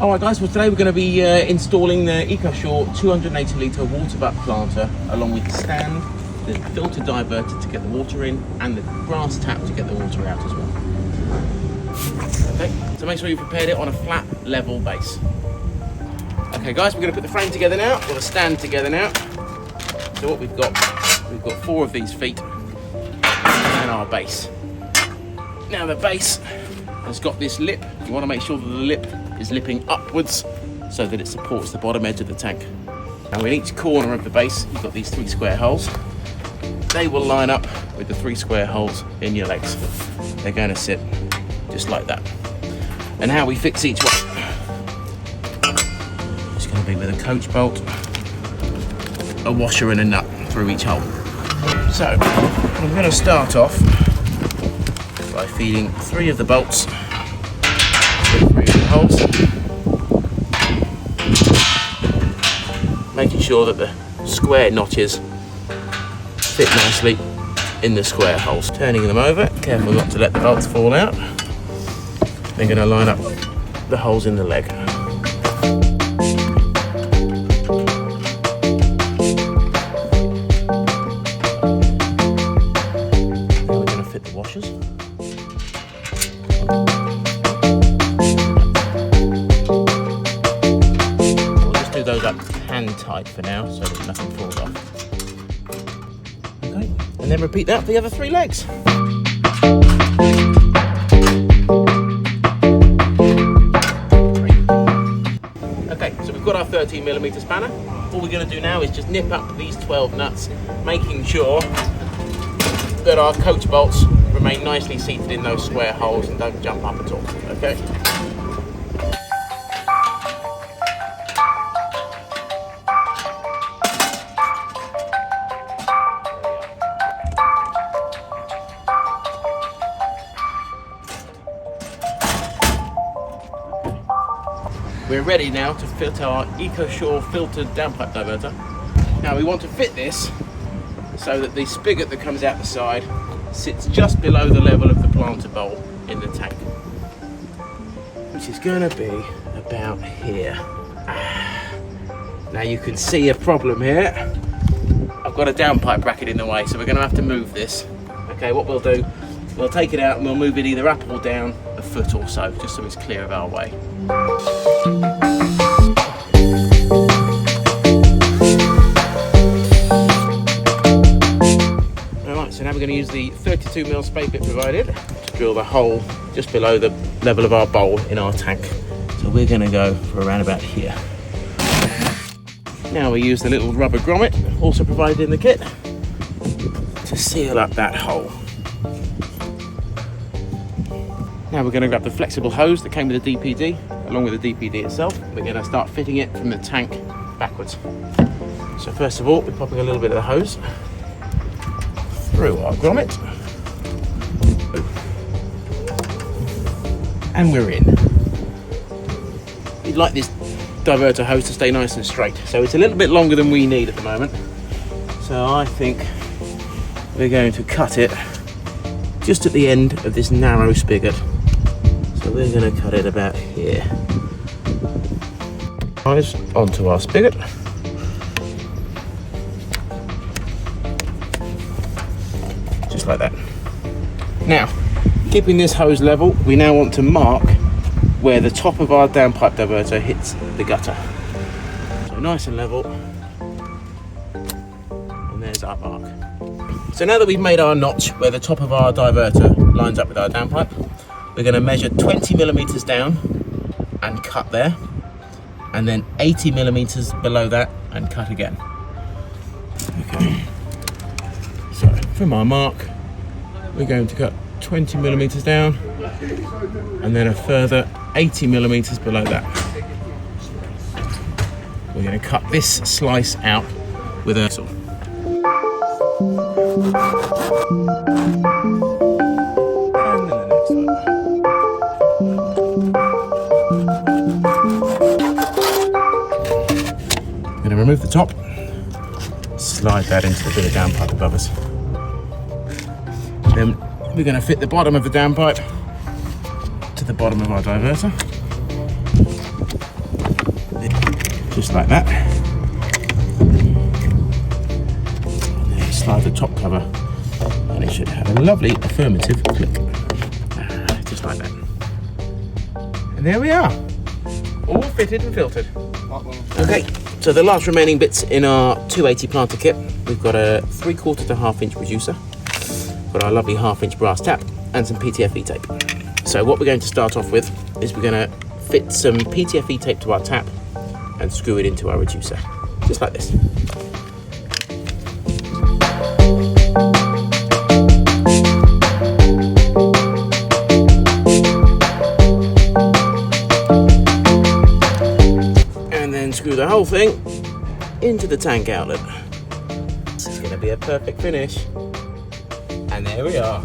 Alright guys, well today we're going to be installing the Ecosure 280 litre water butt planter along with the stand, the filter diverter to get the water in and the brass tap to get the water out as well. Okay, so make sure you've prepared it on a flat level base. Okay guys, we're going to put the frame together now, or the stand together now. So what we've got 4 of these feet and our base. Now the base has got this lip. You want to make sure that the lip is lipping upwards so that it supports the bottom edge of the tank. Now in each corner of the base you've got these 3 square holes. They will line up with the 3 square holes in your legs. They're going to sit just like that. And how we fix each one, it's going to be with a coach bolt, a washer and a nut through each hole. So I'm going to start off by feeding 3 of the bolts through 3 of the holes, making sure that the square notches fit nicely in the square holes. Turning them over, careful not to let the bolts fall out. They're going to line up the holes in the leg. Now we're going to fit the washers. Those up hand tight for now so that nothing falls off. Okay, and then repeat that for the other 3 legs. Okay, so we've got our 13mm spanner. All we're going to do now is just nip up these 12 nuts, making sure that our coach bolts remain nicely seated in those square holes and don't jump up at all. Okay. We're ready now to fit our Ecosure filtered downpipe diverter. Now we want to fit this so that the spigot that comes out the side sits just below the level of the planter bowl in the tank, which is going to be about here. Now you can see a problem here. I've got a downpipe bracket in the way, so we're going to have to move this. Okay, what we'll do, we'll take it out and we'll move it either up or down a foot or so, just so it's clear of our way. Alright, so now we're going to use the 32mm spade bit provided to drill the hole just below the level of our bowl in our tank. So we're going to go for around about here. Now we use the little rubber grommet, also provided in the kit, to seal up that hole. Now we're going to grab the flexible hose that came with the DPD, along with the DPD itself. We're going to start fitting it from the tank backwards. So first of all, we're popping a little bit of the hose through our grommet. And we're in. You'd like this diverter hose to stay nice and straight. So it's a little bit longer than we need at the moment. So I think we're going to cut it just at the end of this narrow spigot. So we're going to cut it about here. Eyes onto our spigot. Just like that. Now, keeping this hose level, we now want to mark where the top of our downpipe diverter hits the gutter. So nice and level. And there's our mark. So now that we've made our notch where the top of our diverter lines up with our downpipe, we're going to measure 20mm down and cut there, and then 80mm below that and cut again. Okay, so from our mark, we're going to cut 20mm down and then a further 80mm below that. We're going to cut this slice out with a saw. And then the next one. I'm going to remove the top, slide that into the bit of downpipe above us. Then we're going to fit the bottom of the downpipe to the bottom of our diverter. just like that. And then slide the top cover, and it should have a lovely affirmative click. Just like that. And there we are, all fitted and filtered. Okay, so the last remaining bits in our 280 planter kit, we've got a 3/4 to 1/2 inch reducer, got our lovely 1/2 inch brass tap, and some PTFE tape. So what we're going to start off with is we're going to fit some PTFE tape to our tap and screw it into our reducer, just like this. And then screw the whole thing into the tank outlet. This is going to be a perfect finish. And there we are.